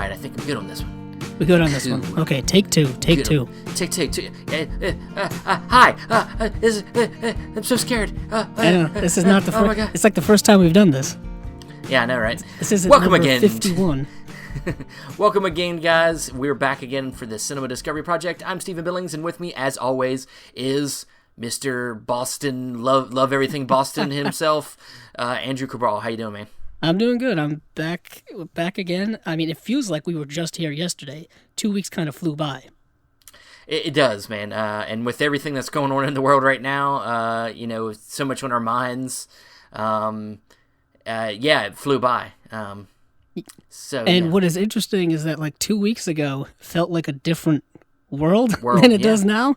right, I think I'm good on this one. We're good on this one. Okay, take two. Take two. Take two. Hi. I'm so scared. I know. This is not the first. Oh my God. It's like the first time we've done this. Yeah, I know, right? This is Welcome number again. 51. Welcome again, guys. We're back again for the Cinema Discovery Project. I'm Stephen Billings, and with me, as always, is Mr. Boston, love everything Boston himself, Andrew Cabral. How you doing, man? I'm doing good. I'm back again. I mean, it feels like we were just here yesterday. 2 weeks kind of flew by. It does, man. And with everything that's going on in the world right now, so much on our minds. It flew by. What is interesting is that like 2 weeks ago felt like a different world than it does now.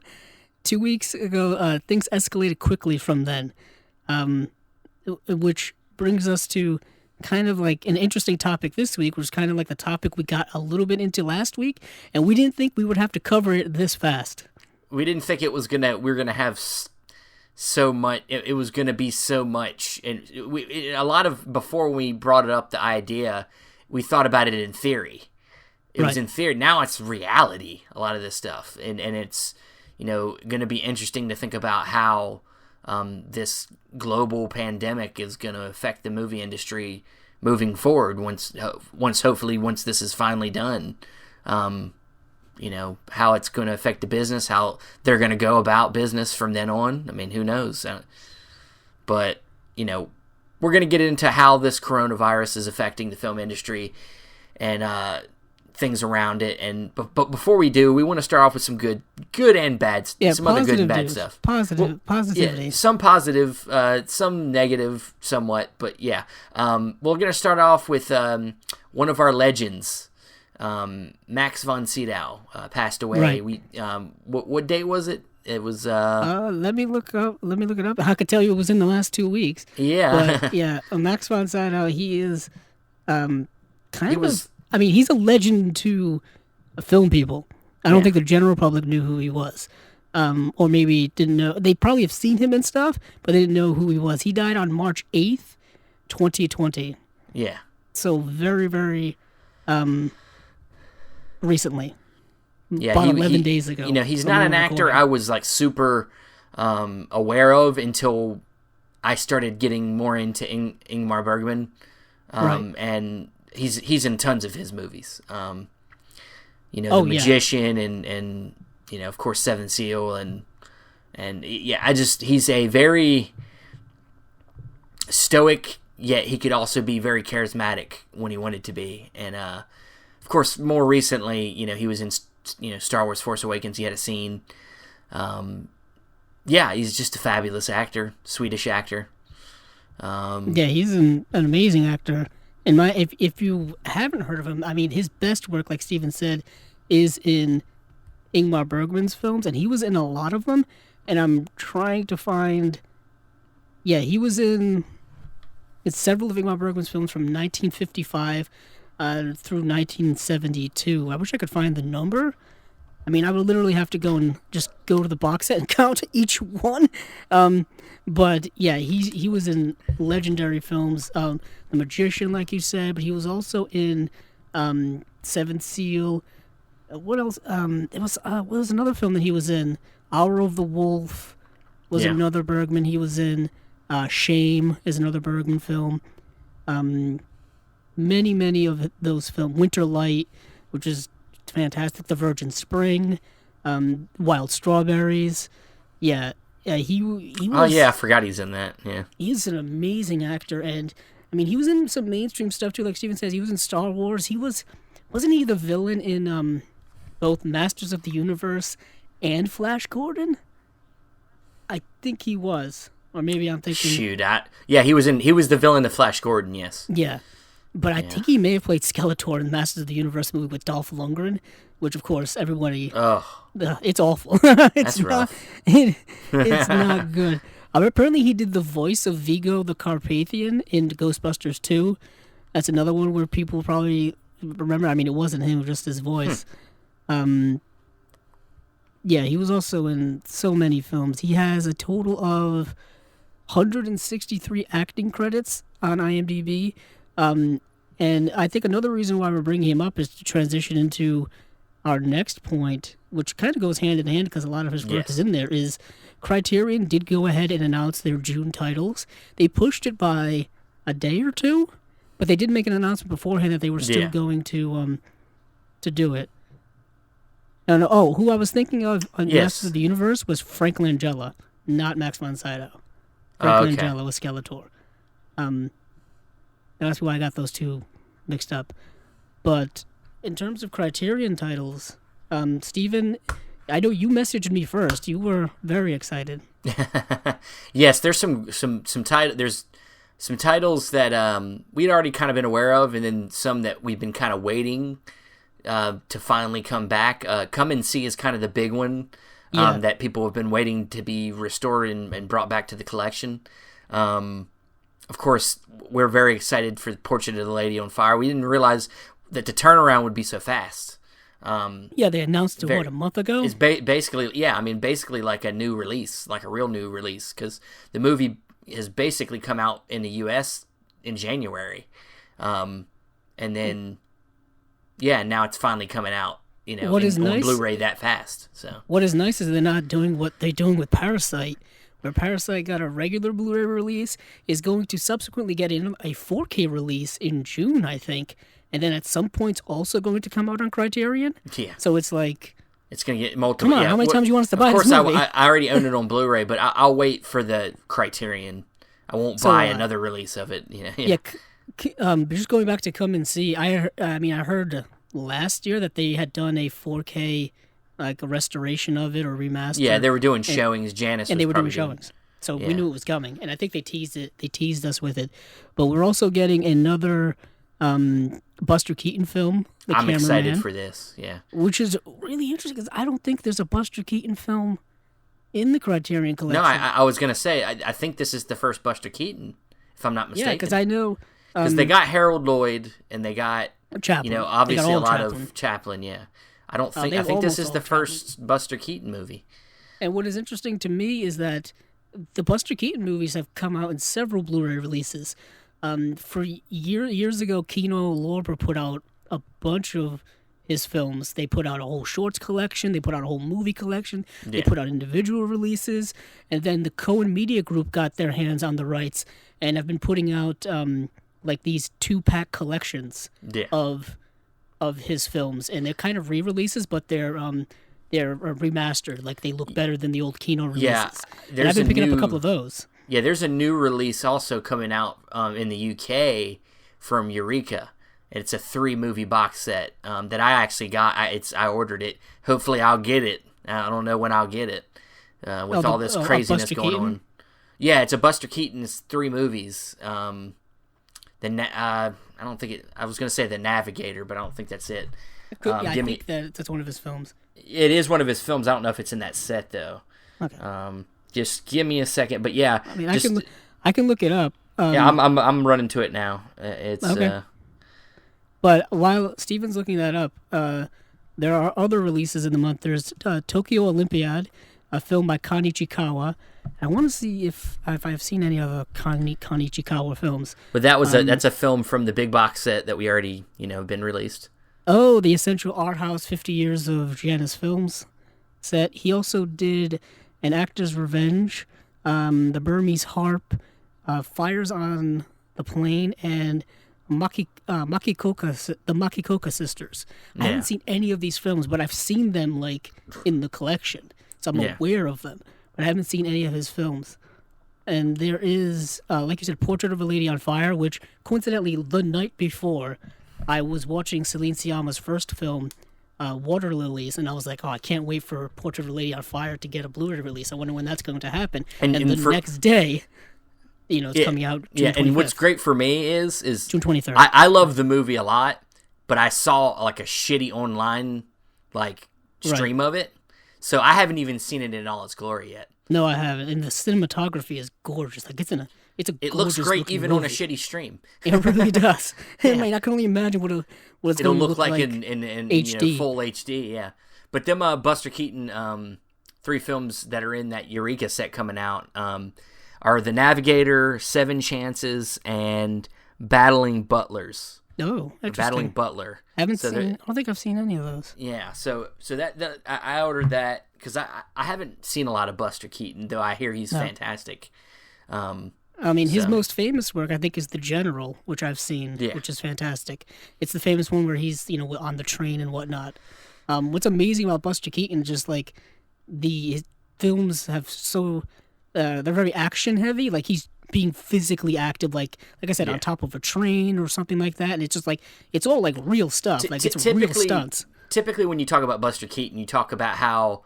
2 weeks ago, things escalated quickly from then, which brings us to kind of like an interesting topic this week, which is kind of like the topic we got a little bit into last week, and we didn't think we would have to cover it this fast. We didn't think we were gonna have so much. It was gonna be so much, and before we brought it up, the idea, we thought about it in theory. It was in theory. Now it's reality. A lot of this stuff, and it's gonna be interesting to think about how this global pandemic is going to affect the movie industry moving forward once this is finally done. How it's going to affect the business, how they're going to go about business from then on. I mean, who knows? But, we're going to get into how this coronavirus is affecting the film industry and things around it, but before we do, we want to start off with some good and bad, some other good and bad stuff. Positivity. Yeah, some positive, some negative, somewhat, but yeah. We're gonna start off with one of our legends, Max von Sydow, passed away. Right. We what date was it? It was. Let me look it up. I could tell you it was in the last 2 weeks. Yeah. But, yeah. Max von Sydow. He is I mean, he's a legend to film people. I don't think the general public knew who he was. Or maybe didn't know. They probably have seen him and stuff, but they didn't know who he was. He died on March 8th, 2020. Yeah. So very, very recently. Yeah, about 11 days ago. He's not an actor I was like super aware of until I started getting more into Ingmar Bergman. And he's in tons of his movies. The Magician and of course Seventh Seal and he's a very stoic, yet he could also be very charismatic when he wanted to be. And of course more recently, he was in Star Wars Force Awakens. He had a scene. He's just a fabulous actor, Swedish actor. He's an amazing actor. If you haven't heard of him, I mean, his best work, like Steven said, is in Ingmar Bergman's films, and he was in a lot of them. And I'm trying to find. Yeah, he was in several of Ingmar Bergman's films from 1955 through 1972. I wish I could find the number. I mean, I would literally have to go to the box set and count each one. But yeah, he was in legendary films. The Magician, like you said, but he was also in Seventh Seal. What else? What was another film that he was in? Hour of the Wolf was another Bergman he was in. Shame is another Bergman film. Many of those films. Winter Light, which is fantastic. The Virgin Spring, Wild Strawberries. Yeah, he was. Oh yeah, I forgot he's in that. Yeah, he's an amazing actor, and I mean, he was in some mainstream stuff too. Like Steven says, he was in Star Wars. Wasn't he the villain in both Masters of the Universe and Flash Gordon? I think he was, or maybe I'm thinking. He was the villain of Flash Gordon. Yes. Yeah. But I think he may have played Skeletor in the Masters of the Universe movie with Dolph Lundgren, which, of course, everybody... Oh. It's awful. That's rough. It's not good. Apparently, he did the voice of Vigo the Carpathian in Ghostbusters 2. That's another one where people probably remember. I mean, it wasn't him, just his voice. He was also in so many films. He has a total of 163 acting credits on IMDb. And I think another reason why we're bringing him up is to transition into our next point, which kind of goes hand in hand because a lot of his work is in there, is Criterion did go ahead and announce their June titles. They pushed it by a day or two, but they did make an announcement beforehand that they were still going to do it. And who I was thinking of on Masters of the Universe was Frank Langella, not Max von Sydow. Frank Langella was Skeletor. That's why I got those two mixed up. But in terms of Criterion titles, Steven, I know you messaged me first. You were very excited. Yes, there's some there's some titles that we'd already kind of been aware of, and then some that we've been kind of waiting to finally come back. Come and See is kind of the big one that people have been waiting to be restored and brought back to the collection. Of course, we're very excited for Portrait of the Lady on Fire. We didn't realize that the turnaround would be so fast. They announced it, a month ago? It's basically like a new release, like a real new release, because the movie has basically come out in the U.S. in January. And then, now it's finally coming out, on Blu-ray that fast. So what is nice is they're not doing what they're doing with Parasite, where Parasite got a regular Blu-ray release, is going to subsequently get in a 4K release in June, I think, and then at some point also going to come out on Criterion. Yeah. So it's like... It's going to get multiple... Come on, how many times do you want us to buy this movie? Of course, I already own it on Blu-ray, but I'll wait for the Criterion. I won't buy another release of it. Just going back to Come and See, I heard last year that they had done a 4K... like a restoration of it or remaster. Yeah, they were doing showings. Janice and they were doing showings, so we knew it was coming. And I think they teased it. They teased us with it. But we're also getting another Buster Keaton film. I'm excited for this. Yeah, which is really interesting because I don't think there's a Buster Keaton film in the Criterion Collection. No, I was gonna say I think this is the first Buster Keaton, if I'm not mistaken. Yeah, because I know because they got Harold Lloyd and they got Chaplin. Obviously a lot of Chaplin. Yeah. I think this is the first Buster Keaton movie. And what is interesting to me is that the Buster Keaton movies have come out in several Blu-ray releases. Years ago, Kino Lorber put out a bunch of his films. They put out a whole shorts collection. They put out a whole movie collection. They put out individual releases. And then the Cohen Media Group got their hands on the rights and have been putting out these 2-pack collections of his films, and they're kind of re-releases, but they're remastered. Like, they look better than the old Kino releases. Yeah, and I've been picking up a couple of those. Yeah, there's a new release also coming out in the UK from Eureka. It's a 3-movie box set that I actually got. I ordered it. Hopefully, I'll get it. I don't know when I'll get it with all this craziness going on. Yeah, it's a Buster Keaton's 3 movies. I don't think it. I was going to say The Navigator, but I don't think that's it. I think that's one of his films. It is one of his films. I don't know if it's in that set though. Okay. Just give me a second. But yeah, I mean, I can look it up. I'm running to it now. It's okay. But while Steven's looking that up, there are other releases in the month. There's Tokyo Olympiad, a film by Kan Ichikawa. I want to see if I've seen any other Kan Ichikawa films. But that's a film from the big box set that we already been released. Oh, the Essential Art House 50 Years of Janus Films set. He also did An Actor's Revenge, The Burmese Harp, Fires on the Plain, and the Makikoka Sisters. I haven't seen any of these films, but I've seen them in the collection, so I'm aware of them. But I haven't seen any of his films. And there is, like you said, Portrait of a Lady on Fire, which coincidentally the night before I was watching Celine Sciamma's first film, Water Lilies, and I was like, I can't wait for Portrait of a Lady on Fire to get a Blu-ray release. I wonder when that's going to happen. And the next day, it's coming out June 25th. And what's great for me is June 23rd. I love the movie a lot, but I saw a shitty online stream of it. So I haven't even seen it in all its glory yet. No, I haven't. And the cinematography is gorgeous. It looks great even movie. On a shitty stream. It really does. I can only imagine what it's going to look like in HD. Full HD. Yeah, but them Buster Keaton 3 films that are in that Eureka set coming out are The Navigator, 7 Chances, and Battling Butlers. Oh, interesting. Battling Butler. I don't think I've seen any of those. Yeah, so that I ordered that because I haven't seen a lot of Buster Keaton, though I hear he's fantastic. His most famous work, I think, is The General, which I've seen, which is fantastic. It's the famous one where he's, on the train and whatnot. What's amazing about Buster Keaton, just like his films have they're very action heavy. Like he's being physically active, like I said, on top of a train or something like that. And it's just like, it's all like real stuff. It's real stunts. Typically, when you talk about Buster Keaton, you talk about how,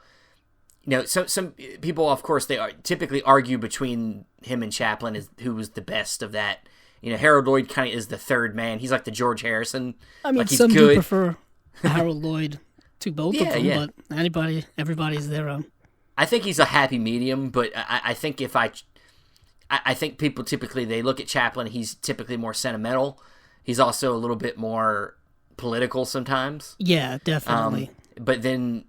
some people, of course, they typically argue between him and Chaplin as who was the best of that. Harold Lloyd kind of is the third man. He's like the George Harrison. I mean, some do prefer Harold Lloyd to both of them, but everybody's their own. I think he's a happy medium, but I think I think people typically, they look at Chaplin, he's typically more sentimental. He's also a little bit more political sometimes. Yeah, definitely. But then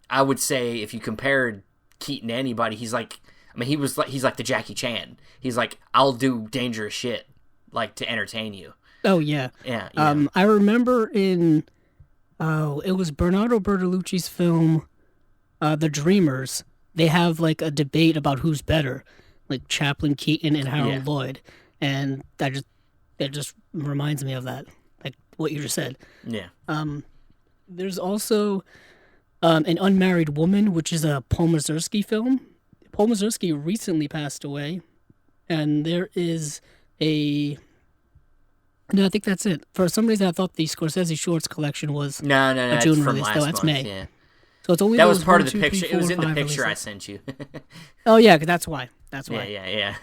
I would say if you compared Keaton to anybody, he's like the Jackie Chan. He's like, I'll do dangerous shit, like, to entertain you. Oh, yeah. Yeah. I remember it was Bernardo Bertolucci's film, The Dreamers. They have like a debate about who's better, like Chaplin, Keaton, and Harold Lloyd. And it just reminds me of that, like what you just said. Yeah. There's also An Unmarried Woman, which is a Paul Mazursky film. Paul Mazursky recently passed away, and there is No, I think that's it. For some reason, I thought the Scorsese Shorts collection was no, a June release. No, that's May. Yeah. So it's only that was part of the picture. It was in the picture releases. I sent you. Oh yeah, that's why. That's why. Yeah.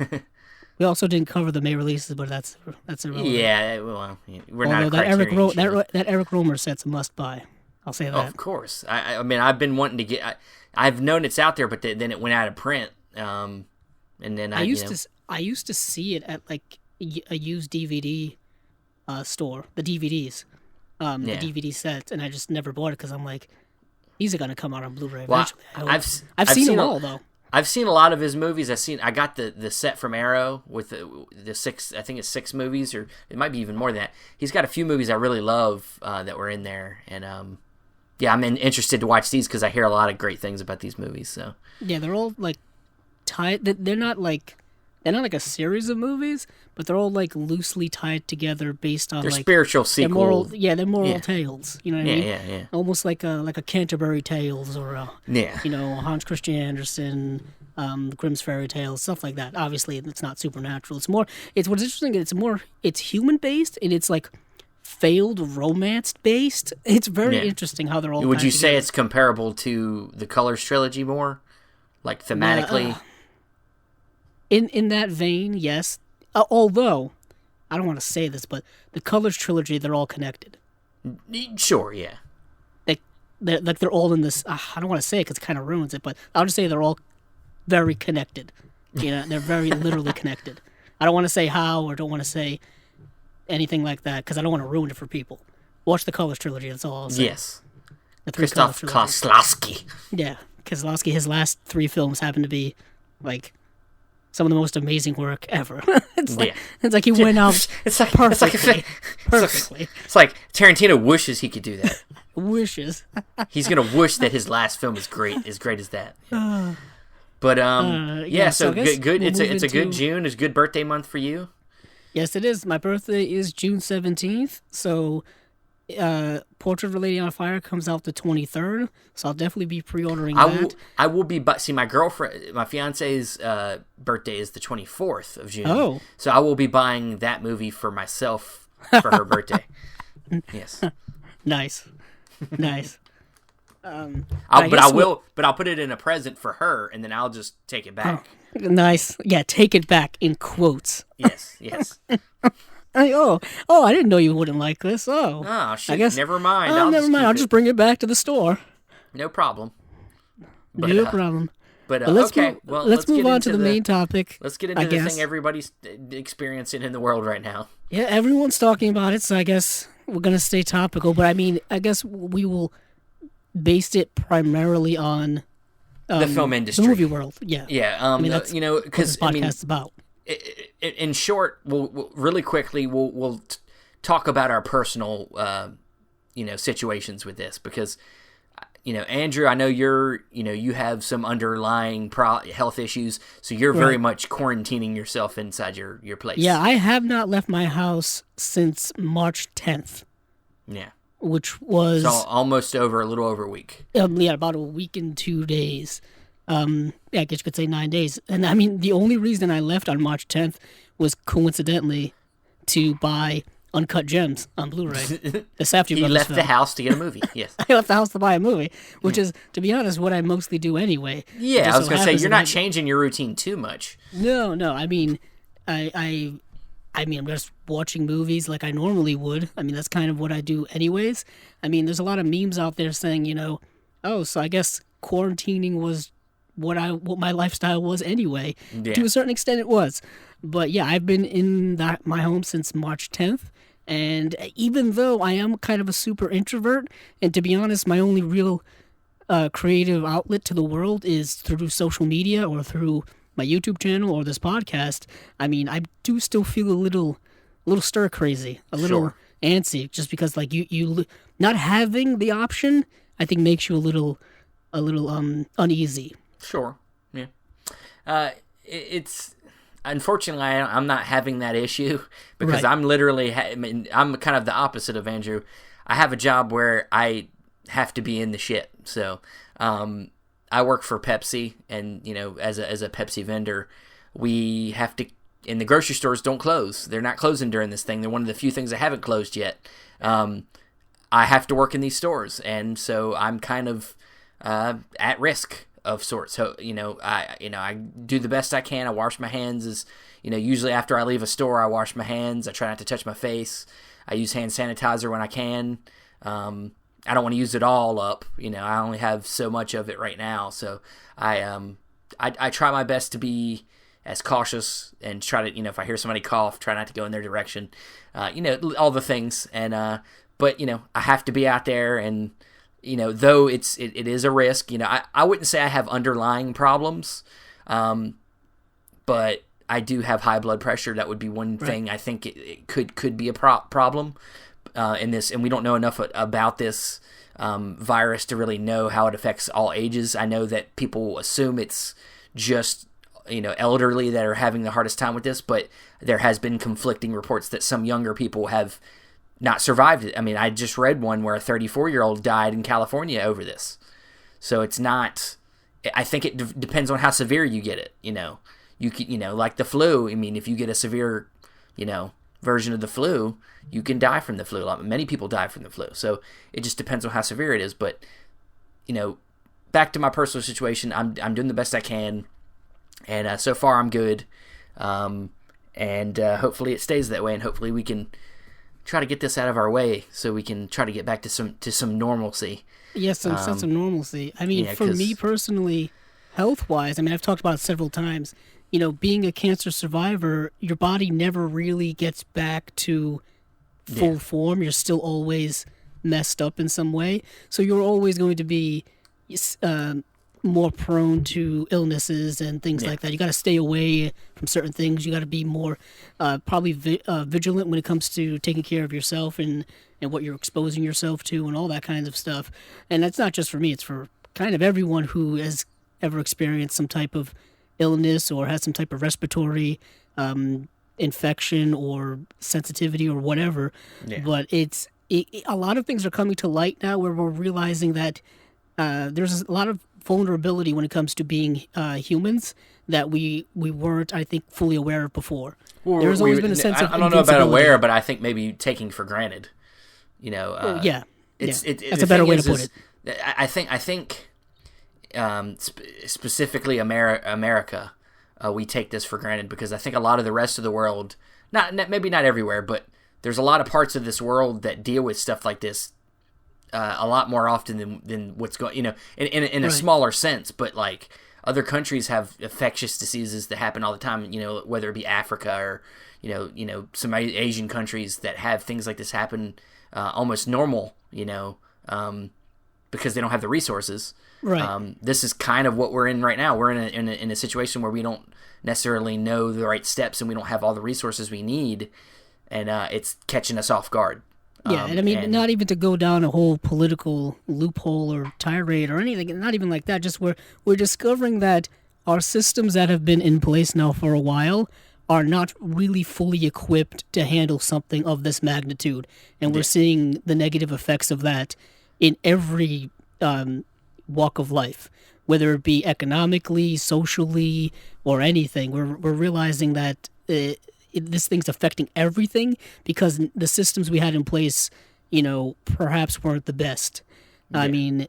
We also didn't cover the May releases, but that's irrelevant. Yeah, well, we're not a that Criterion that Eric Romer set's a must buy. I'll say that. Oh, of course. I mean, I've been wanting to get. I've known it's out there, but then it went out of print. And then I used to see it at like a used DVD store, the DVDs, the DVD sets, and I just never bought it because I'm like, these are gonna come out on Blu-ray eventually. I've seen them all though. I've seen a lot of his movies. I got the set from Arrow with the 6. I think it's 6 movies, or it might be even more than that. He's got a few movies I really love that were in there, and I'm interested to watch these because I hear a lot of great things about these movies. So yeah, they're all like tied. They're not like a series of movies, but they're all like loosely tied together based on they're like spiritual sequels. They're moral tales. You know what I mean? Yeah. Almost like a Canterbury Tales or Hans Christian Andersen, Grimm's Fairy Tales, stuff like that. Obviously, it's not supernatural. It's what's interesting. It's human based, and it's like failed romance based. It's very interesting how they're all. Would you say together. It's comparable to the Colors trilogy more, like thematically? In that vein, yes. Although, I don't want to say this, but the Colors trilogy, they're all connected. Sure, yeah. They're all in this. I don't want to say it because it kind of ruins it, but I'll just say they're all very connected. They're very literally connected. I don't want to say how or don't want to say anything like that because I don't want to ruin it for people. Watch the Colors trilogy. That's all I'll say. Yes. Krzysztof Kieślowski. Yeah, Kieślowski. His last 3 films happen to be like some of the most amazing work ever. It's like he went out perfectly. It's like Tarantino wishes he could do that. Wishes. He's gonna wish that his last film is great as that. But so good. It's a good June. It's a good birthday month for you. Yes, it is. My birthday is June 17th. So, Portrait of a Lady on Fire comes out the 23rd. So I'll definitely be pre-ordering that. I will be. See, my girlfriend, my fiance's birthday is the 24th of June. Oh. So I will be buying that movie for myself for her birthday. Yes. Nice. I'll put it in a present for her, and then I'll just take it back. Oh, nice. Yeah, take it back in quotes. Yes. I didn't know you wouldn't like this. Oh shit. I guess, never mind. Never mind. I'll just bring it back to the store. No problem. No problem. But let's move on to the main topic. Let's get into the thing everybody's experiencing in the world right now. Yeah, everyone's talking about it, so I guess we're gonna stay topical. But I mean, I guess we will base it primarily on the film industry, the movie world. Yeah. Yeah. That's because what this podcast's about. In short, we'll really quickly we'll talk about our personal, situations with this, because, Andrew, I know you have some underlying health issues, so you're very much quarantining yourself inside your place. Yeah, I have not left my house since March 10th. Yeah. Which was... So almost a little over a week. About a week and 2 days. I guess you could say 9 days. And I mean, the only reason I left on March 10th was coincidentally to buy Uncut Gems on Blu-ray. The Safdie He Brothers left film. the house to get a movie, yes. I left the house to buy a movie, which is, to be honest, what I mostly do anyway. Yeah, I was going to say, you're not changing your routine too much. No. I mean, I'm just watching movies like I normally would. I mean, that's kind of what I do anyways. I mean, there's a lot of memes out there saying, so I guess quarantining was what my lifestyle was anyway. Yeah. To a certain extent it was. But yeah, I've been in my home since March 10th. And even though I am kind of a super introvert, and to be honest, my only real creative outlet to the world is through social media or through my YouTube channel or this podcast, I mean, I do still feel a little stir crazy, a little antsy, just because like you not having the option, I think makes you a little uneasy. Sure. Yeah. It's unfortunately I'm not having that issue because I'm literally I'm kind of the opposite of Andrew. I have a job where I have to be in the shit. So, I work for Pepsi, and as a Pepsi vendor, we have to. And the grocery stores don't close. They're not closing during this thing. They're one of the few things that haven't closed yet. I have to work in these stores, and so I'm kind of at risk of sorts. So I do the best I can. I wash my hands. Usually after I leave a store, I wash my hands. I try not to touch my face. I use hand sanitizer when I can. I don't want to use it all up. I only have so much of it right now. So I try my best to be as cautious and try to, if I hear somebody cough, try not to go in their direction. All the things. And but I have to be out there, and though it is a risk. I wouldn't say I have underlying problems, but I do have high blood pressure. That would be one thing I think it could be a problem in this, and we don't know enough about this virus to really know how it affects all ages. I know that people assume it's just elderly that are having the hardest time with this, but there has been conflicting reports that some younger people have not survived it. I mean, I just read one where a 34-year-old died in California over this. So it's not. I think it depends on how severe you get it. You can, like the flu. I mean, if you get a severe, version of the flu, you can die from the flu. Many people die from the flu. So it just depends on how severe it is. But back to my personal situation, I'm doing the best I can, and so far I'm good. And hopefully it stays that way, and hopefully we can try to get this out of our way so we can try to get back to some normalcy. Yes, some sense of normalcy. I mean, for me personally, health-wise, I mean, I've talked about it several times. Being a cancer survivor, your body never really gets back to full form. You're still always messed up in some way. So you're always going to be more prone to illnesses and things like that. You got to stay away from certain things. You got to be more probably vigilant when it comes to taking care of yourself and what you're exposing yourself to and all that kinds of stuff. And that's not just for me. It's for kind of everyone who has ever experienced some type of illness or has some type of respiratory infection or sensitivity or whatever. Yeah. But a lot of things are coming to light now where we're realizing that there's a lot of vulnerability when it comes to being humans that we weren't, I think, fully aware of before. Well, there's always been a sense of I don't know about aware, but I think maybe taking for granted. That's a better way to put it. I think specifically America, we take this for granted because I think a lot of the rest of the world, maybe not everywhere, but there's a lot of parts of this world that deal with stuff like this a lot more often than what's going, in a smaller sense. But like other countries have infectious diseases that happen all the time, whether it be Africa or some Asian countries that have things like this happen almost normal, because they don't have the resources. Right. This is kind of what we're in right now. We're in a situation where we don't necessarily know the right steps and we don't have all the resources we need and it's catching us off guard. Yeah, and I mean, not even to go down a whole political loophole or tirade or anything, not even like that. Just we're discovering that our systems that have been in place now for a while are not really fully equipped to handle something of this magnitude. And we're seeing the negative effects of that in every walk of life, whether it be economically, socially, or anything. We're realizing that this thing's affecting everything because the systems we had in place, perhaps weren't the best. Yeah. I mean,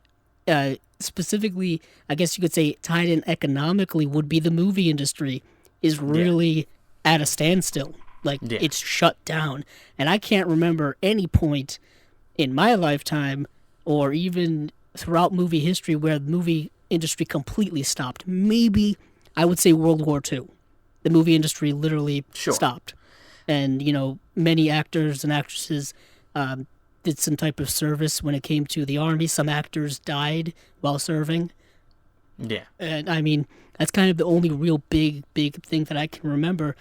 specifically, I guess you could say tied in economically would be the movie industry is really at a standstill. Like, it's shut down. And I can't remember any point in my lifetime or even throughout movie history where the movie industry completely stopped. Maybe I would say World War II. The movie industry literally stopped. And, many actors and actresses did some type of service when it came to the army. Some actors died while serving. Yeah. And, I mean, that's kind of the only real big thing that I can remember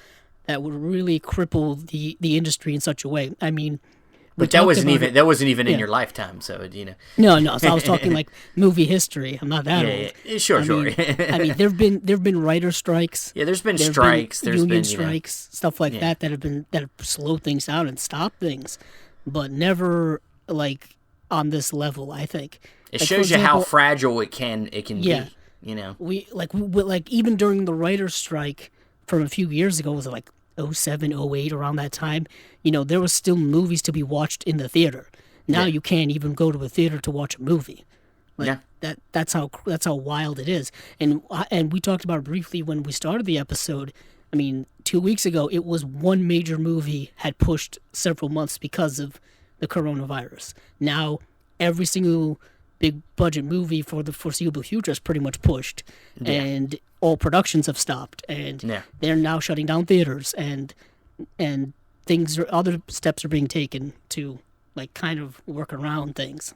that would really cripple the industry in such a way. I mean... But that wasn't even in your lifetime, so No. So I was talking like movie history. I'm not that old. Yeah. Sure. I mean, there've been writer strikes. Yeah, there's been strikes. There's union been strikes, stuff like that have slowed things down and stopped things, but never like on this level. I think it shows you how fragile it can be. We even during the writer strike from a few years ago, was it like 07, 08, around that time, there was still movies to be watched in the theater. Now you can't even go to a theater to watch a movie. That's how wild it is. And we talked about it briefly when we started the episode. I mean, 2 weeks ago, it was one major movie had pushed several months because of the coronavirus. Now, every single big budget movie for the foreseeable future is pretty much pushed. Yeah. And all productions have stopped. And they're now shutting down theaters. And other steps are being taken to, like, kind of work around things.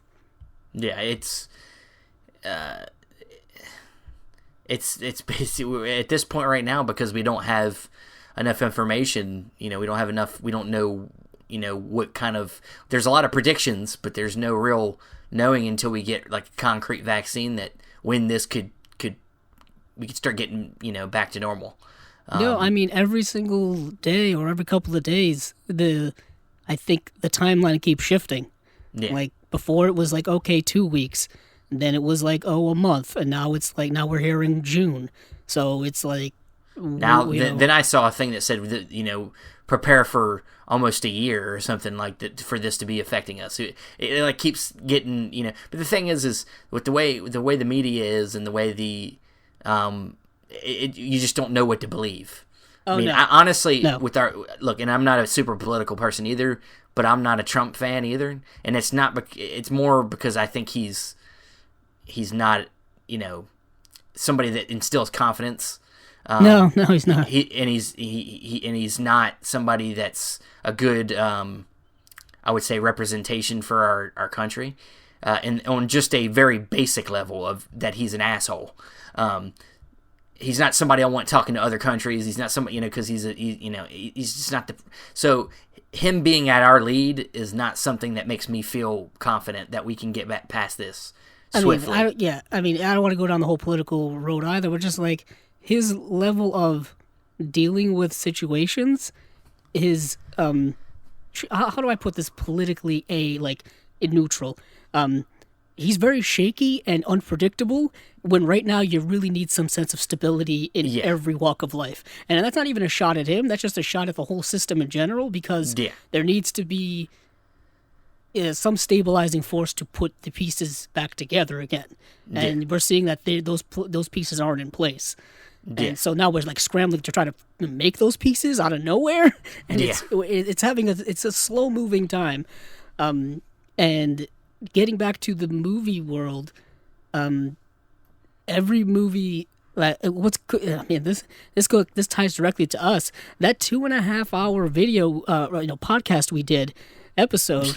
Yeah, it's basically at this point right now, because we don't have enough information. We don't have enough. We don't know. What kind of. There's a lot of predictions, but there's no real knowing until we get like a concrete vaccine that when this we could start getting back to normal. No, I mean every single day or every couple of days, I think the timeline keeps shifting. Yeah. Like before, it was like 2 weeks. Then it was like, a month. And now it's like, now we're hearing June. So it's like... Now, then I saw a thing that said, that, prepare for almost a year or something like that for this to be affecting us. It like keeps getting, But the thing is with the way the media is and the way you just don't know what to believe. Oh, no. I honestly, with our... Look, and I'm not a super political person either, but I'm not a Trump fan either. And it's not... It's more because I think he's not, somebody that instills confidence. No, he's not. He's not somebody that's a good, I would say, representation for our country, and on just a very basic level of that he's an asshole. He's not somebody I want talking to other countries. He's not somebody, because he's just not the. So him being at our lead is not something that makes me feel confident that we can get back past this. Swiftly. I don't want to go down the whole political road either. We're just like his level of dealing with situations is how do I put this politically neutral? He's very shaky and unpredictable when right now you really need some sense of stability in every walk of life. And that's not even a shot at him. That's just a shot at the whole system in general, because there needs to be some stabilizing force to put the pieces back together again. And we're seeing that those pieces aren't in place. And so now we're like scrambling to try to make those pieces out of nowhere. And it's a slow moving time. And getting back to the movie world, every movie this ties directly to us. That 2.5 hour video podcast we did episode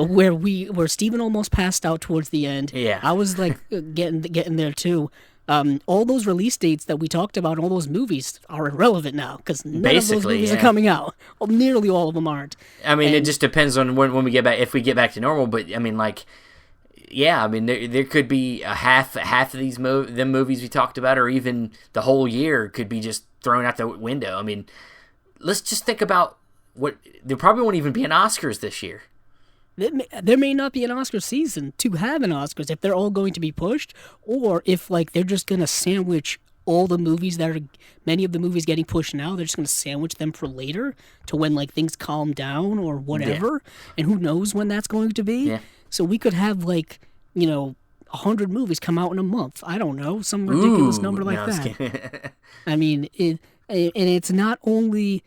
where Steven almost passed out towards the end. Yeah. I was like getting there too. all those release dates that we talked about, all those movies are irrelevant now because none of those movies yeah. are coming out. Well, nearly all of them aren't. I mean, it just depends on when we get back, if we get back to normal. But I mean, like, yeah, I mean, there could be a half of these them movies we talked about, or even the whole year could be just thrown out the window. I mean, let's just think about there probably won't even be an Oscars this year. There may not be an Oscar season to have an Oscars if they're all going to be pushed, or if like they're just going to sandwich all the movies many of the movies getting pushed now, they're just going to sandwich them for later to when like things calm down or whatever, and who knows when that's going to be. Yeah. So we could have 100 movies come out in a month. I don't know, some ridiculous number like that. I mean, and it's not only.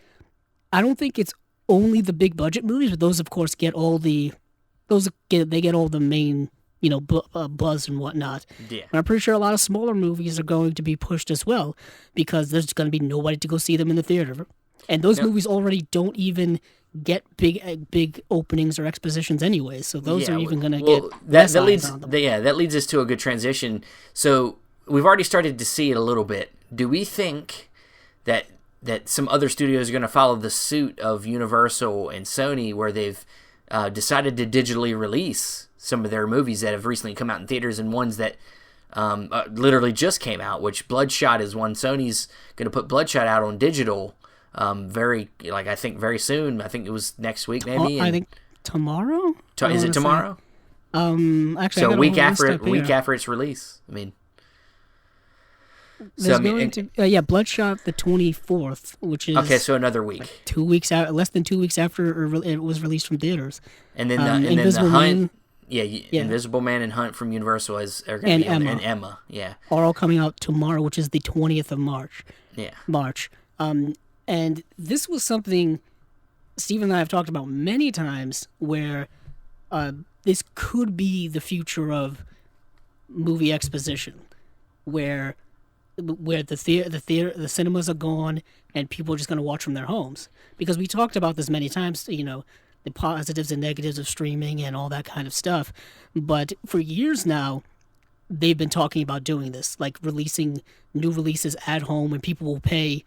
I don't think it's only the big budget movies, but those of course get all the main buzz and whatnot. Yeah. And I'm pretty sure a lot of smaller movies are going to be pushed as well because there's going to be nobody to go see them in the theater, and those movies already don't even get big openings or expositions anyway. So those are even going to get less eyes on them. That leads us to a good transition. So we've already started to see it a little bit. Do we think that some other studios are going to follow the suit of Universal and Sony, where they've decided to digitally release some of their movies that have recently come out in theaters, and ones that literally just came out, which Bloodshot is one. Sony's going to put Bloodshot out on digital I think very soon. I think it was next week maybe. I think tomorrow? Is it tomorrow? Actually, so a week after its release. I mean... Bloodshot the 24th, which is okay. So another week, like 2 weeks out, less than 2 weeks after it was released from theaters. And then the Hunt, Invisible Man and Hunt from Universal and Emma, are all coming out tomorrow, which is the 20th of March. Yeah, March. And this was something Steve and I have talked about many times, where this could be the future of movie exposition, where the cinemas are gone and people are just going to watch from their homes. Because we talked about this many times, the positives and negatives of streaming and all that kind of stuff. But for years now, they've been talking about doing this, like releasing new releases at home, and people will pay,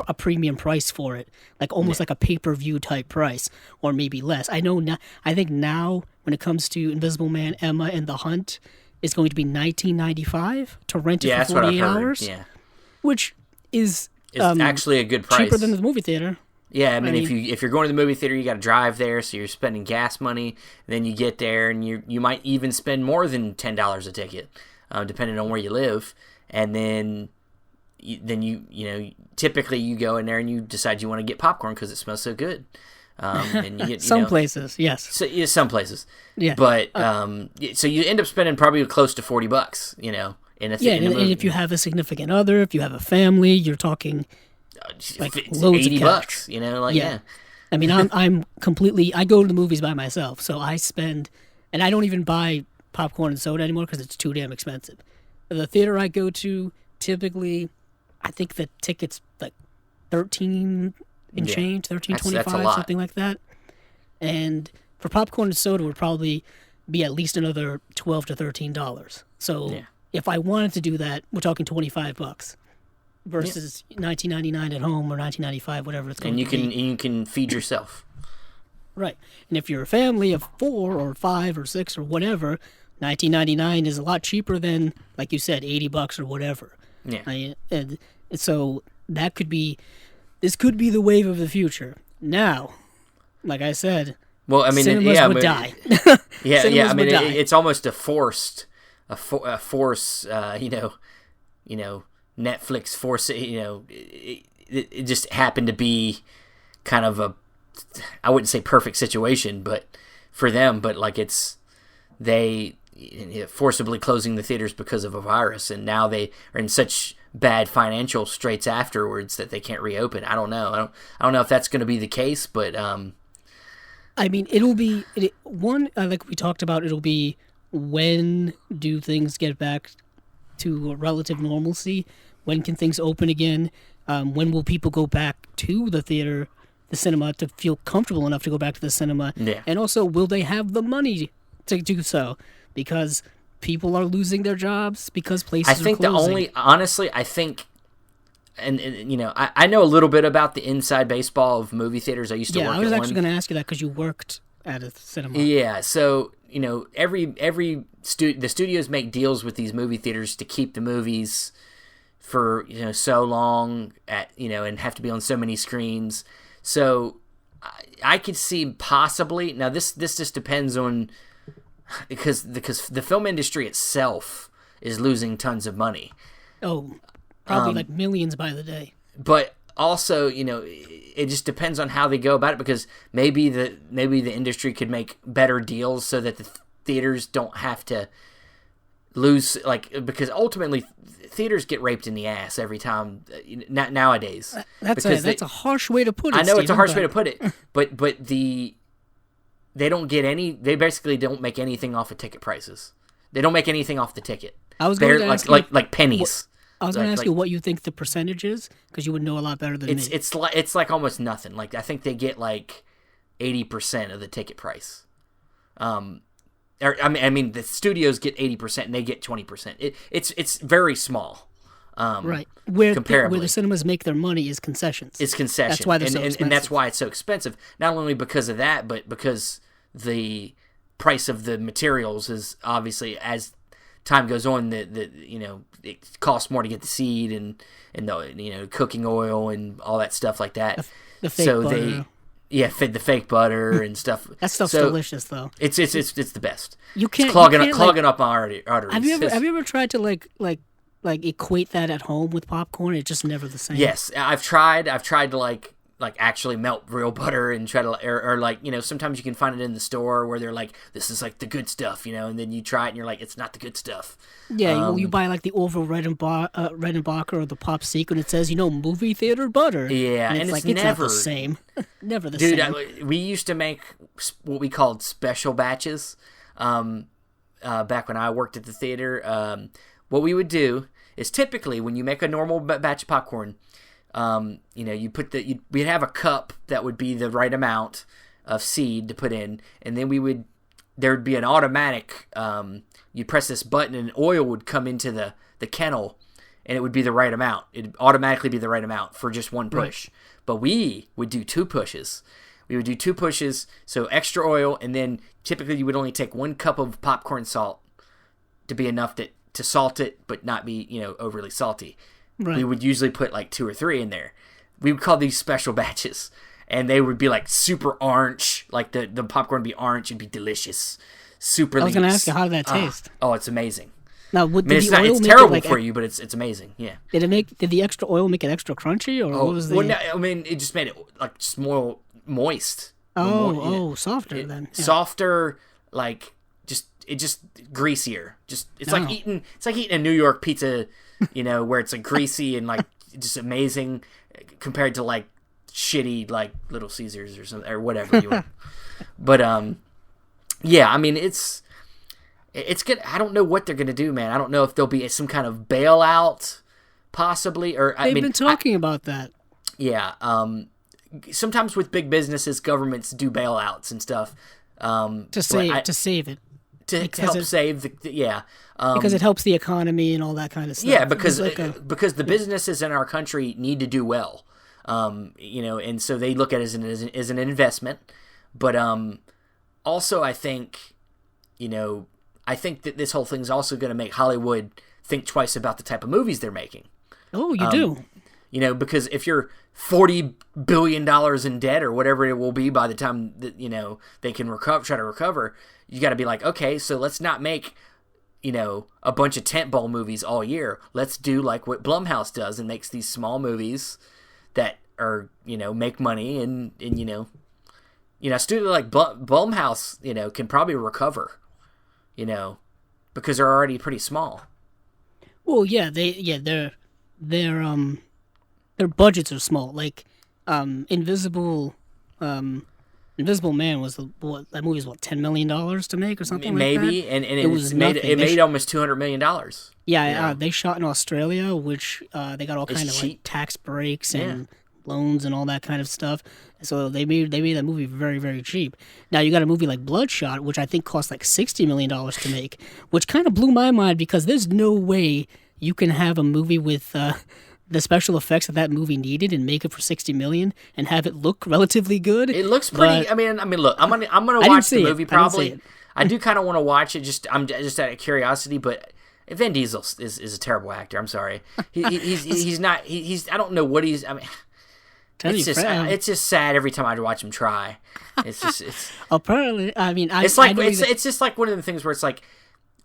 a premium price for it, like almost like a pay-per-view type price, or maybe less. I think now when it comes to Invisible Man, Emma, and The Hunt, is going to be $19.95 to rent it for 48 hours. Yeah, which is actually a good price, cheaper than the movie theater. Yeah, I mean if you're going to the movie theater, you got to drive there, so you're spending gas money. And then you get there, and you might even spend more than $10 a ticket, depending on where you live. And then you typically you go in there and you decide you want to get popcorn because it smells so good. And you get, some places, yes. So, some places, yeah. But so you end up spending probably close to $40, in a and if you have a significant other, if you have a family, you're talking like loads of cash. $80, I mean, I'm completely. I go to the movies by myself, so I spend, and I don't even buy popcorn and soda anymore because it's too damn expensive. The theater I go to, typically, I think the ticket's like $13 and change, $13.25, something like that. And for popcorn and soda, would probably be at least another $12 to $13. So if I wanted to do that, we're talking $25 versus $19.99 at home or $19.95, whatever it's going to be. And you can feed yourself. Right. And if you're a family of 4 or 5 or 6 or whatever, $19.99 is a lot cheaper than, like you said, $80 or whatever. Yeah. And so that could be. This could be the wave of the future. Now, like I said, cinemas would die. It's almost a force. Netflix force. It just happened to be kind of I wouldn't say perfect situation, but for them, but like they forcibly closing the theaters because of a virus, and now they are in such bad financial straits afterwards that they can't reopen. I don't know. I don't know if that's going to be the case, but I mean, it'll be like we talked about. It'll be, when do things get back to relative normalcy? When can things open again? When will people go back to the theater, the cinema, to feel comfortable enough to go back to the cinema? Yeah. And also, will they have the money to do so? Because people are losing their jobs because places I think are closing. honestly, I think, and you know, I know a little bit about the inside baseball of movie theaters. I used to work at one. I was actually going to ask you that because you worked at a cinema. Yeah, so you know, the studios make deals with these movie theaters to keep the movies for, you know, so long and have to be on so many screens. So I could see possibly, now this just depends on, because the film industry itself is losing tons of money. Oh, probably like millions by the day. But also, you know, it just depends on how they go about it, because maybe the industry could make better deals so that the theaters don't have to lose, like, because ultimately theaters get raped in the ass every time nowadays. That's a harsh way to put it. I know, Steven, it's a harsh way to put it, but they don't get any. They basically don't make anything off of ticket prices. They don't make anything off the ticket. I was going to ask like pennies. I was going to ask you what you think the percentage is, because you would know a lot better than me. It's like almost nothing. Like, I think they get like 80% of the ticket price. I mean, the studios get 80% and they get 20%. It's very small. Right. Where comparably. The cinemas make their money is concessions. It's concessions. That's why they're so expensive. And that's why it's so expensive. Not only because of that, but because the price of the materials is obviously, as time goes on, you know, it costs more to get the seed and the, you know, cooking oil and all that stuff like that. The fake butter. The fake butter and stuff. That stuff's delicious, though. It's the best. You can't it's clogging up my arteries. Have you ever tried to like equate that at home with popcorn? It's just never the same. Yes, I've tried to like actually melt real butter and try to, or like, you know, sometimes you can find it in the store where they're like, this is like the good stuff, you know, and then you try it and you're like, it's not the good stuff. Yeah, you buy like the Orville Redenbacher or the Pop Secret, and it says, you know, movie theater butter. Yeah, and it's like, never it's not the same. Never the same. Dude, we used to make what we called special batches. Back when I worked at the theater, what we would do is, typically when you make a normal batch of popcorn, you know, we'd have a cup that would be the right amount of seed to put in, and then there would be an automatic, you'd press this button and oil would come into the kennel, and it would be the right amount. It'd automatically be the right amount for just one push. Right. But we would do 2 pushes. We would do 2 pushes, so extra oil, and then typically you would only take 1 cup of popcorn salt to be enough to salt it, but not be, you know, overly salty. Right. We would usually put like 2 or 3 in there. We would call these special batches, and they would be like super orange. Like the popcorn would be orange and be delicious. Super. I was going to ask you, how did that taste? Oh, it's amazing. Now, it's terrible for you, but it's amazing. Yeah. Did the extra oil make it extra crunchy, or what was the? Well, no, I mean, it just made it like just more moist. Softer then. Yeah. Softer, like just greasier. It's like eating a New York pizza, you know, where it's like greasy and like just amazing compared to like shitty like Little Caesars or something or whatever you want. But yeah, I mean, it's good. I don't know what they're gonna do, man. I don't know if there'll be some kind of bailout, possibly, or they've been talking about that. Yeah. Sometimes with big businesses, governments do bailouts and stuff. To save it. To help save because it helps the economy and all that kind of stuff. Yeah, because the businesses in our country need to do well, you know, and so they look at it as an investment. But also, I think, you know, that this whole thing's also going to make Hollywood think twice about the type of movies they're making. Oh, you do. You know, because if you're $40 billion in debt or whatever it will be by the time that, you know, they can try to recover, you got to be like, okay, so let's not make, you know, a bunch of tentpole movies all year. Let's do like what Blumhouse does and makes these small movies that are, you know, make money and you know, a studio like Blumhouse, you know, can probably recover, you know, because they're already pretty small. Well, yeah, their budgets are small. Like, Invisible Man was that movie was $10 million to make or something maybe, like that. and it made almost $200 million. Yeah, they shot in Australia, which they got all kind of like tax breaks and loans and all that kind of stuff. So they made that movie very, very cheap. Now you got a movie like Bloodshot, which I think cost like $60 million to make, which kind of blew my mind because there's no way you can have a movie with the special effects that movie needed and make it for $60 million and have it look relatively good. It looks pretty. I mean, look, I'm gonna watch the movie probably. I do kind of want to watch it. I'm just out of curiosity, but Vin Diesel is a terrible actor. I'm sorry. He's not. I don't know what he's. I mean. It's just sad every time I watch him try. Apparently. I mean, it's just like one of the things where it's like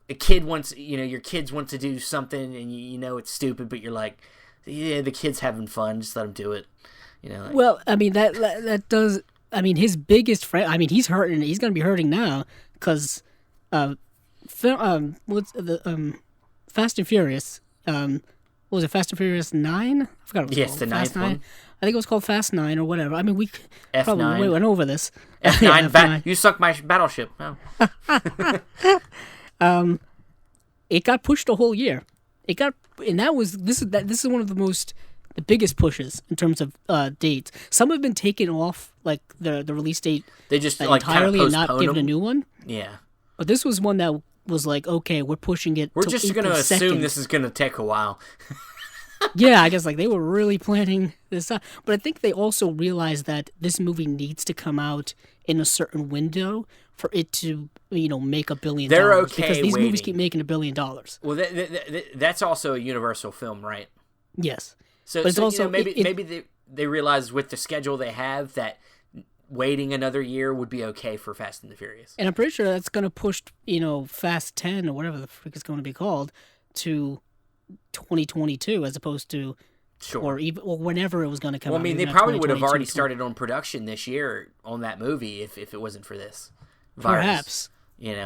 a kid wants, your kids want to do something and you know it's stupid, but you're like, yeah, the kid's having fun, just let him do it. Well, I mean that does. I mean, his biggest friend. I mean, he's hurting. He's going to be hurting now because, what's the Fast and Furious. What was it? Fast and Furious 9? I forgot what it was called. Yes, the ninth one. I think it was called Fast 9 or whatever. I mean, we F9. probably went over this. F9, F9. You suck my battleship. Oh. It got pushed a whole year. This is one of the biggest pushes in terms of dates. Some have been taken off, like the release date. They just entirely and not given a new one. Yeah. But this was one that was like, okay, we're pushing it. We're just going to assume this is going to take a while. Yeah, I guess they were really planning this out. But I think they also realized that this movie needs to come out in a certain window for it to, make $1 billion. They're okay because these waiting. movies keep making $1 billion. Well, that's also a Universal film, right? Yes. So it's also maybe they realize with the schedule they have that waiting another year would be okay for Fast and the Furious. And I'm pretty sure that's going to push, Fast 10 or whatever the freak is going to be called to 2022 as opposed to or whenever it was going to come out. Well, I mean, they probably would have already started on production this year on that movie if it wasn't for this virus.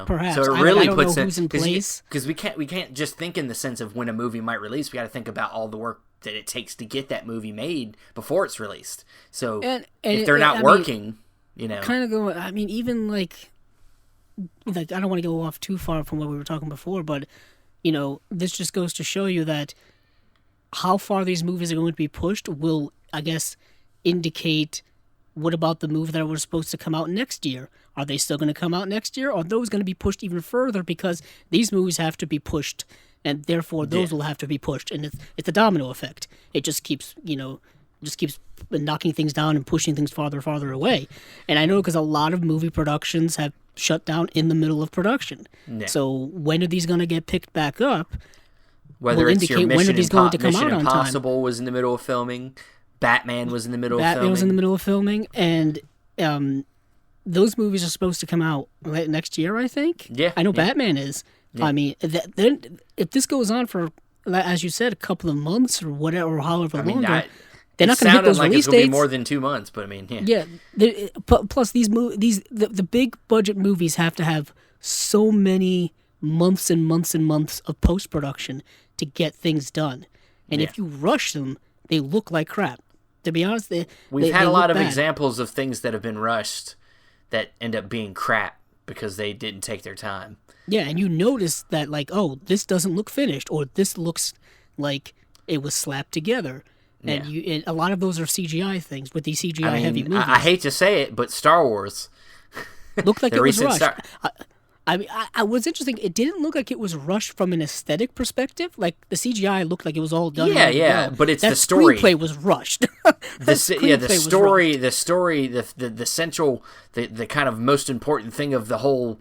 Perhaps. So it really puts know who's in place because we can't just think in the sense of when a movie might release. We got to think about all the work that it takes to get that movie made before it's released. So if they're not working, kind of going. I mean, even like I don't want to go off too far from what we were talking before, but this just goes to show you that how far these movies are going to be pushed will, I guess, indicate what about the movies that were supposed to come out next year? Are they still going to come out next year? Or are those going to be pushed even further because these movies have to be pushed and therefore those will have to be pushed? And it's a domino effect. It just keeps, knocking things down and pushing things farther and farther away. And I know because a lot of movie productions have shut down in the middle of production. Yeah. So when are these going to get picked back up? Whether it's your Mission Impossible was in the middle of filming, Batman was in the middle of filming. Batman was in the middle of filming, and those movies are supposed to come out next year, I think. Yeah. I know Batman is. Yeah. I mean, then if this goes on for, as you said, a couple of months or whatever, or however long, they're not going to hit those release dates. It's going to be more than 2 months, but I mean, yeah. Yeah. Plus, the big budget movies have to have so many months and months and months of post production to get things done, and if you rush them, they look like crap. To be honest, we've had a lot of examples of things that have been rushed that end up being crap because they didn't take their time. Yeah, and you notice that, like, oh, this doesn't look finished, or this looks like it was slapped together. And a lot of those are CGI things with these CGI heavy movies. I hate to say it, but Star Wars looked like it was rushed. I was interesting. It didn't look like it was rushed from an aesthetic perspective. Like the CGI looked like it was all done. Yeah, but it's the story. The screenplay was rushed. The story, the central, the kind of most important thing of the whole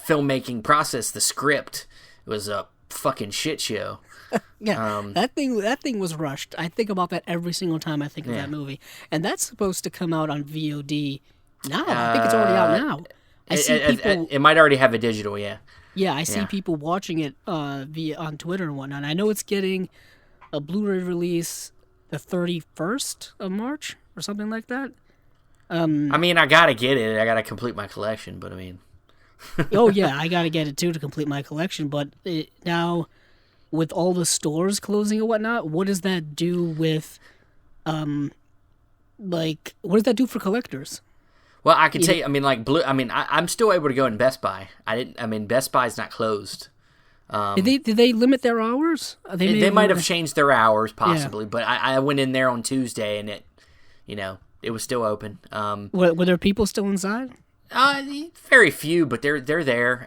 filmmaking process, the script, was a fucking shit show. Yeah, that thing was rushed. I think about that every single time I think of that movie, and that's supposed to come out on VOD now. I think it's already out now. I see people. It might already have a digital, yeah. Yeah, I see people watching it on Twitter and whatnot. I know it's getting a Blu-ray release the 31st of March or something like that. I mean, I gotta get it. I gotta complete my collection, but I mean. Oh yeah, I gotta get it too to complete my collection. But now, with all the stores closing and whatnot, what does that do with, what does that do for collectors? Well, I can tell you. I mean, I'm still able to go in Best Buy. Best Buy's not closed. Did they limit their hours? They might have changed their hours, possibly. Yeah. But I went in there on Tuesday, and it was still open. Were there people still inside? Very few, but they're there.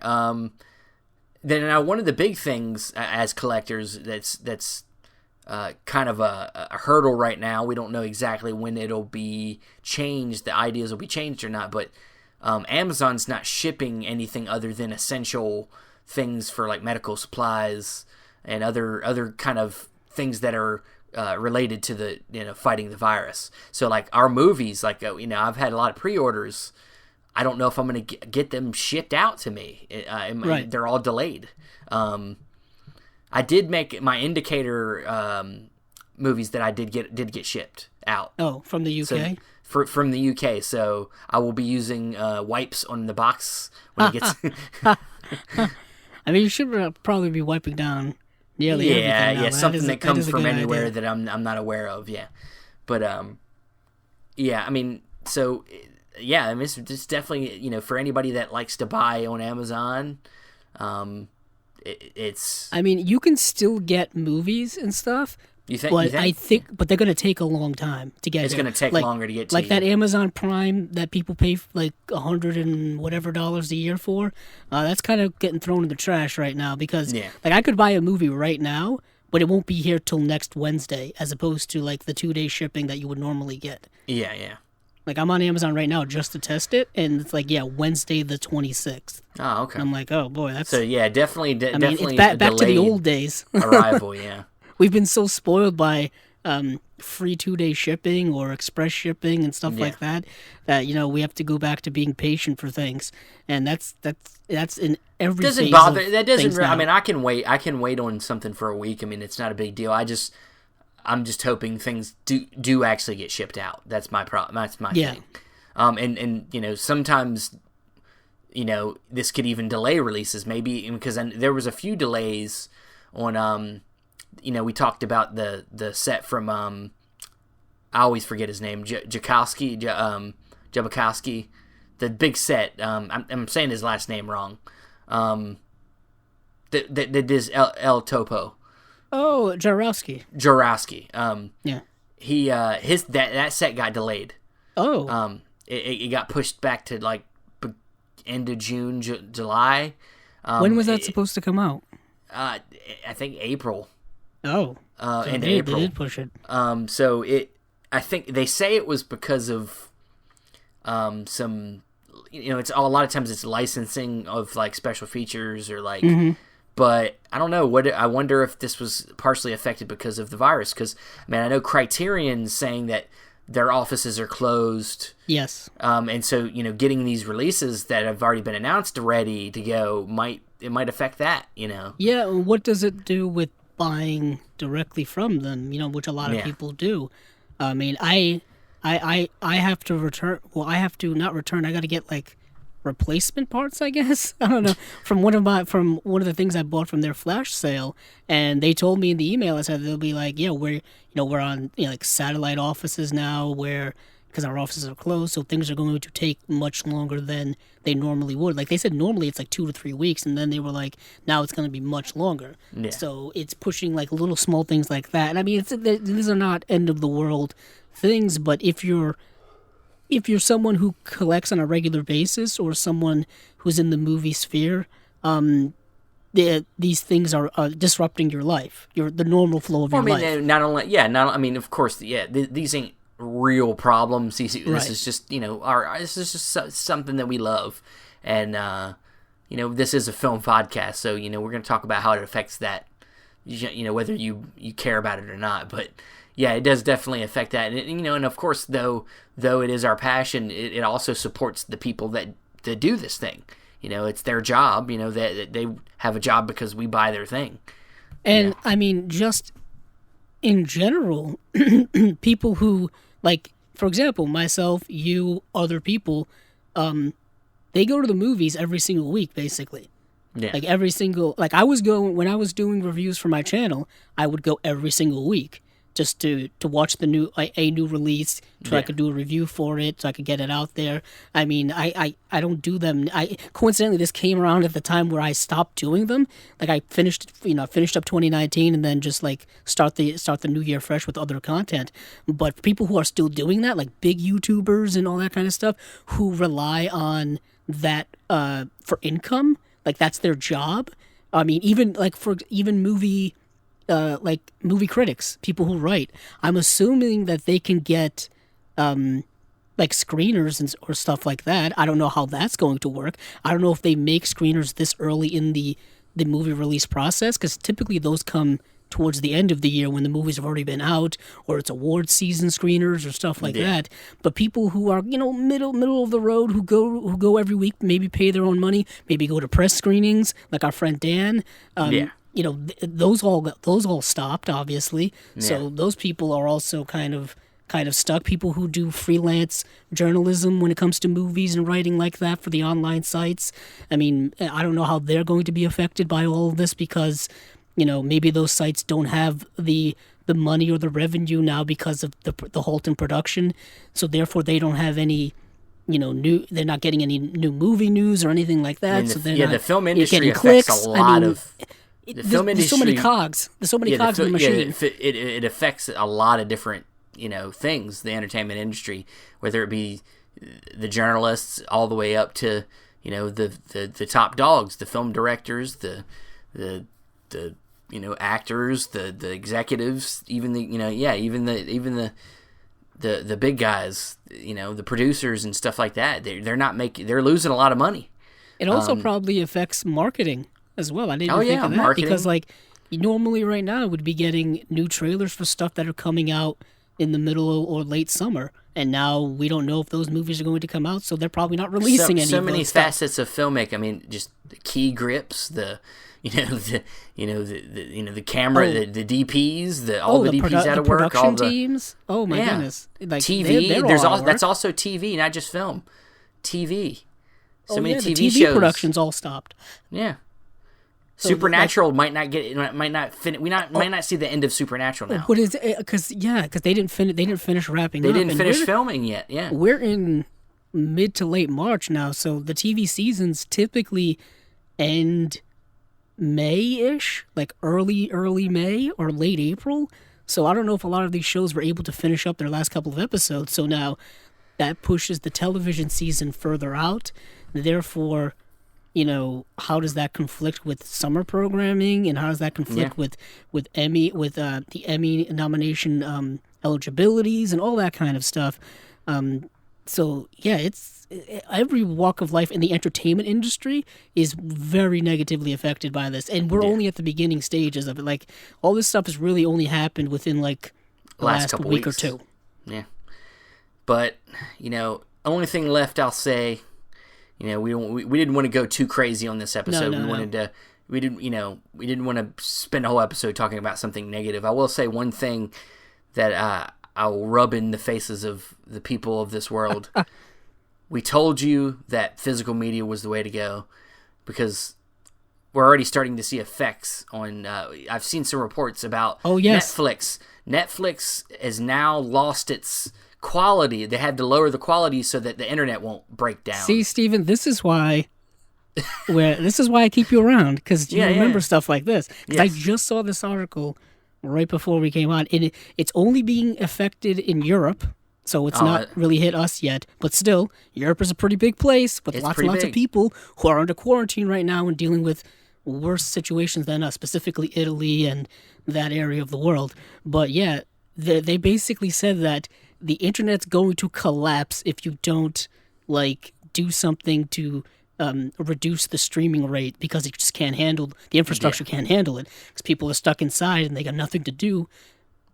Then now one of the big things as collectors that's kind of a hurdle right now. We don't know exactly when it'll be changed. The ideas will be changed or not, but Amazon's not shipping anything other than essential things for like medical supplies and other kind of things that are related to the fighting the virus. So like our movies, like I've had a lot of pre-orders. I don't know if I'm going to get them shipped out to me. Right. They're all delayed. I did make my Indicator movies that I did get shipped out. Oh, from the UK? So, from the UK. So I will be using wipes on the box when it gets... I mean, you should probably be wiping down nearly everything now. Yeah, something that comes from anywhere that I'm not aware of, yeah. But, yeah, I mean, so... Yeah, I mean, it's definitely, for anybody that likes to buy on Amazon, it's... I mean, you can still get movies and stuff. You think? But they're going to take a long time to get. It's going to take longer to get to like you. that Amazon Prime that people pay like $100 and whatever dollars a year for. That's kind of getting thrown in the trash right now because like I could buy a movie right now, but it won't be here till next Wednesday, as opposed to like the 2-day shipping that you would normally get. Yeah. Like, I'm on Amazon right now just to test it, and it's like, Wednesday the 26th. Oh, okay. And I'm like, oh, boy, that's... So, yeah, definitely it's back to the old days. Arrival, yeah. We've been so spoiled by free 2-day shipping or express shipping and stuff like that, that, we have to go back to being patient for things. And that's in every phase doesn't bother. That doesn't... I mean, I can wait on something for a week. I mean, it's not a big deal. I'm just hoping things do actually get shipped out. That's my problem. That's my thing. And sometimes, this could even delay releases. Maybe because there was a few delays on, we talked about the set from, I always forget his name, Jabakowski, the big set. I'm saying his last name wrong. That is El Topo. Oh, Jarowski. Yeah. He that set got delayed. Oh. It got pushed back to like end of June, July. When was that supposed to come out? I think April. Oh. End of April. They did push it. So I think they say it was because of some, it's a lot of times it's licensing of like special features or like. Mm-hmm. But I don't know. I wonder if this was partially affected because of the virus. Because, I know Criterion's saying that their offices are closed. Yes. And so, getting these releases that have already been announced ready to go might affect that, Yeah, what does it do with buying directly from them, which a lot of people do? I mean, I have to return. Well, I have to not return. I got to get, like, replacement parts, I guess. I don't know. From one of the things I bought from their flash sale, and they told me in the email, I said they'll be like, we're on like satellite offices now, because our offices are closed, so things are going to take much longer than they normally would. Like they said, normally it's like 2 to 3 weeks, and then they were like, now it's going to be much longer. Yeah. So it's pushing like little small things like that. And I mean, these are not end of the world things, but if you're someone who collects on a regular basis or someone who's in the movie sphere, these things are disrupting your life, the normal flow of your life. Not only, of course, these ain't real problems. This is just, this is just something that we love. And, this is a film podcast, so, we're going to talk about how it affects that, whether you care about it or not. But, yeah, it does definitely affect that. And, and of course, though it is our passion, it also supports the people that do this thing. It's their job, that they have a job because we buy their thing. And, I mean, just in general, people who, like, for example, myself, you, other people, they go to the movies every single week, basically. Yeah. Like, when I was doing reviews for my channel, I would go every single week. just to watch the new a new release, so I could do a review for it, so I could get it out there. I mean, I don't do them. Coincidentally, this came around at the time where I stopped doing them. Like I finished up 2019, and then just like start the new year fresh with other content. But people who are still doing that, like big YouTubers and all that kind of stuff, who rely on that for income, like that's their job. I mean, even like for movie. Like movie critics, people who write, I'm assuming that they can get like screeners or stuff like that. I don't know how that's going to work. I don't know if they make screeners this early in the movie release process, because typically those come towards the end of the year when the movies have already been out, or it's award season screeners or stuff like that. But people who are middle of the road, who go every week, maybe pay their own money, maybe go to press screenings, like our friend Dan. Those all stopped, obviously. Yeah. So those people are also kind of stuck. People who do freelance journalism when it comes to movies and writing like that for the online sites. I mean, I don't know how they're going to be affected by all of this, because, maybe those sites don't have the money or the revenue now because of the halt in production. So therefore they don't have any, they're not getting any new movie news or anything like that. The film industry affects a lot of... The film industry, there's so many cogs. There's so many cogs in the machine. It affects a lot of different, things. The entertainment industry, whether it be the journalists, all the way up to, the top dogs, the film directors, the actors, the executives, even the big guys, the producers and stuff like that. They're losing a lot of money. It also probably affects marketing as well. I didn't even think of that, marketing. Because like normally right now would be getting new trailers for stuff that are coming out in the middle or late summer, and now we don't know if those movies are going to come out, so they're probably not releasing any. So many facets of filmmaking. I mean, just the key grips, the camera, the DPs, all the DPs out of work, production teams. Oh my goodness! Like TV. That's also TV, not just film. TV. Many TV the TV shows. Productions all stopped. Yeah. Supernatural might not see the end of Supernatural now. What is it? Because they didn't finish wrapping up. They didn't finish filming yet. Yeah, we're in mid to late March now, so the TV seasons typically end May-ish, like early May or late April. So I don't know if a lot of these shows were able to finish up their last couple of episodes. So now that pushes the television season further out. Therefore, how does that conflict with summer programming, and how does that conflict with the Emmy nomination eligibilities and all that kind of stuff? It's every walk of life in the entertainment industry is very negatively affected by this, and we're only at the beginning stages of it. Like all this stuff has really only happened within like the last week or two. Yeah, but only thing left, I'll say. We didn't want to go too crazy on this episode. We didn't want to spend a whole episode talking about something negative. I will say one thing that I will rub in the faces of the people of this world. We told you that physical media was the way to go, because we're already starting to see effects on. I've seen some reports about Netflix. Netflix has now lost its quality. They had to lower the quality so that the internet won't break down. See, Steven, this is why I keep you around, because you remember stuff like this. Because I just saw this article right before we came on, and it's only being affected in Europe, so it's not really hit us yet. But still, Europe is a pretty big place with lots of people who are under quarantine right now and dealing with worse situations than us, specifically Italy and that area of the world. But yeah, they basically said that the internet's going to collapse if you don't do something to reduce the streaming rate, because it just can't handle the infrastructure. Can't handle it because people are stuck inside and they got nothing to do.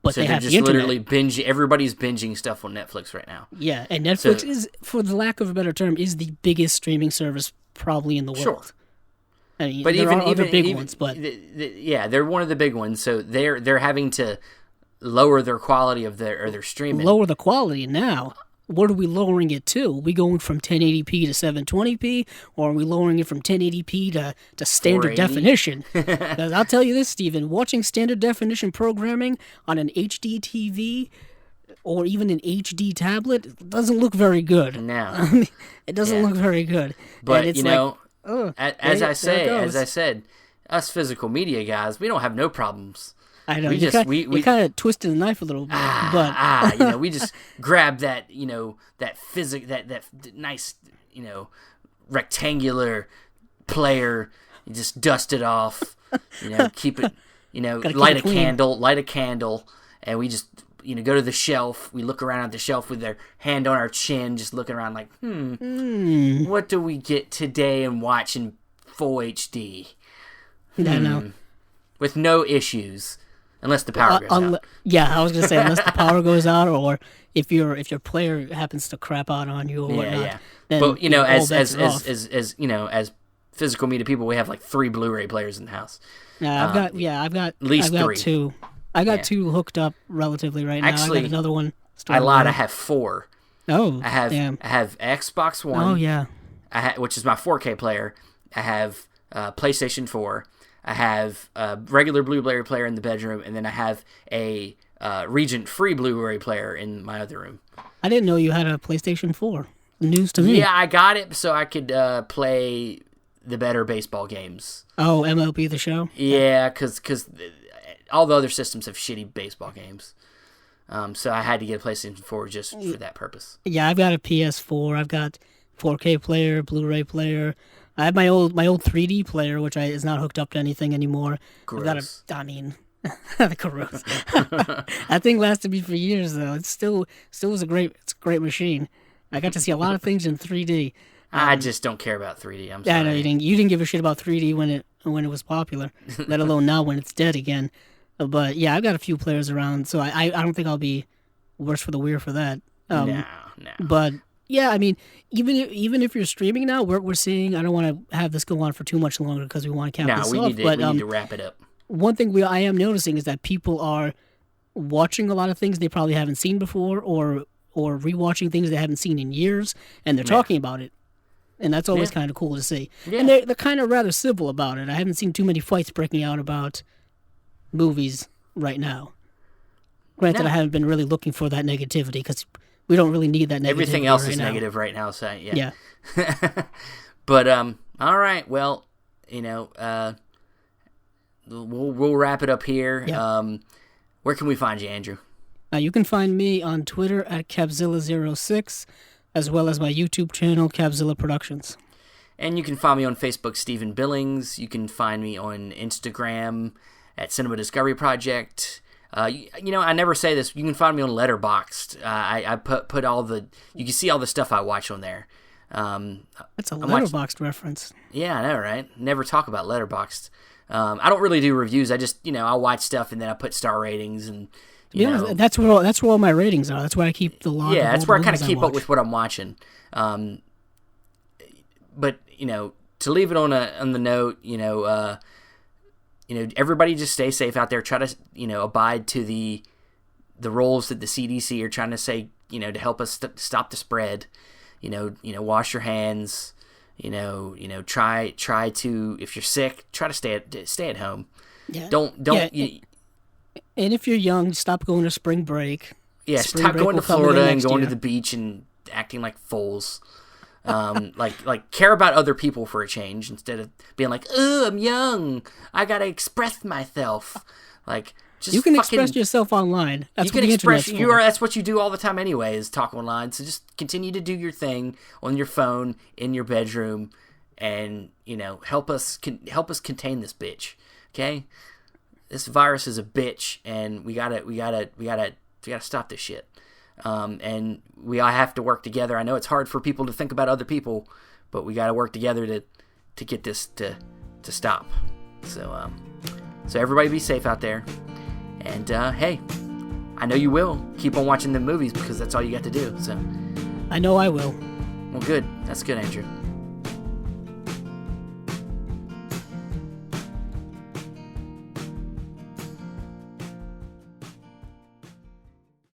But so they have the internet. Literally everybody's binging stuff on Netflix right now. Yeah, and Netflix is, for the lack of a better term, is the biggest streaming service probably in the world. Sure. I mean, but there are other big ones, but they're one of the big ones. So they're having to lower their quality of their streaming. Lower the quality now. what are we lowering it to? Are we going from 1080p to 720p, or are we lowering it from 1080p to standard 480? definition? Because I'll tell you this, Steven, watching standard definition programming on an HD TV or even an HD tablet doesn't look very good. No. It doesn't look very good. But, it's as I said, us physical media guys, we don't have no problems. I know, we kind of twisted the knife a little bit, we just grab that, that nice, rectangular player, you just dust it off, keep it, light a candle, and we just, go to the shelf. We look around at the shelf with their hand on our chin, just looking around like, what do we get today and watch in full HD? I know. With no issues. Unless the power goes out. Yeah, I was gonna say unless the power goes out, or if your player happens to crap out on you or whatnot. Yeah. Then, but as physical media people, we have like 3 Blu-ray players in the house. I've got at least 3. 2. I got 2 hooked up relatively right now. Actually, I got another one. I lied. I have 4. Oh, I have Xbox One. Oh yeah. Which is my 4K player. I have PlayStation 4. I have a regular Blu-ray player in the bedroom, and then I have a Regent-free Blu-ray player in my other room. I didn't know you had a PlayStation 4. News to me. Yeah, I got it so I could play the better baseball games. Oh, MLB The Show? Yeah, because all the other systems have shitty baseball games. So I had to get a PlayStation 4 just for that purpose. Yeah, I've got a PS4. I've got 4K player, Blu-ray player. I have my old 3D player, which is not hooked up to anything anymore. Gross. The gross. That thing lasted me for years, though. It still was a great machine. I got to see a lot of things in 3D. I just don't care about 3D. I'm sorry. Yeah, no, you didn't give a shit about 3D when it was popular, let alone now when it's dead again. But yeah, I've got a few players around, so I don't think I'll be worse for the wear for that. No. But yeah, I mean, even if you're streaming now, we're seeing. I don't want to have this go on for too much longer because we want to cap this off. We need to wrap it up. One thing I am noticing is that people are watching a lot of things they probably haven't seen before, or rewatching things they haven't seen in years, and they're talking about it, and that's always kind of cool to see. Yeah. And they're kind of rather civil about it. I haven't seen too many fights breaking out about movies right now. Granted, I haven't been really looking for that negativity because we don't really need that negativity. Everything else right is now. Negative right now, so yeah. But all right, well, we'll wrap it up here. Yeah. Where can we find you, Andrew? You can find me on Twitter at Capzilla06, as well as my YouTube channel, Capzilla Productions. And you can find me on Facebook, Stephen Billings. You can find me on Instagram at Cinema Discovery Project. I never say this. You can find me on Letterboxd. I put all the. You can see all the stuff I watch on there. That's a Letterboxd reference. Yeah, I know, right? Never talk about Letterboxd. I don't really do reviews. I just, I'll watch stuff and then I put star ratings and. That's where all my ratings are. That's where I keep the log. Yeah, that's where I kind of keep up with what I'm watching. But to leave it on the note, everybody just stay safe out there. Try to, abide to the rules that the CDC are trying to say, to help us stop the spread. Wash your hands. Try to, if you're sick, try to stay at home. Yeah. Don't. Yeah. And if you're young, stop going to spring break. Yeah, stop going to Florida and going to the beach and acting like fools. Like care about other people for a change instead of being like, "Oh, I'm young. I gotta express myself." Like, just you can express yourself online. That's what the internet's for. That's what you do all the time anyway. Is talk online. So just continue to do your thing on your phone in your bedroom, and help us contain this bitch. Okay, this virus is a bitch, and we gotta stop this shit. And we all have to work together. I know it's hard for people to think about other people, but we got to work together to get this to stop. So everybody be safe out there. And hey, I know you will keep on watching the movies because that's all you got to do. So I know I will. Well, good. That's good, Andrew.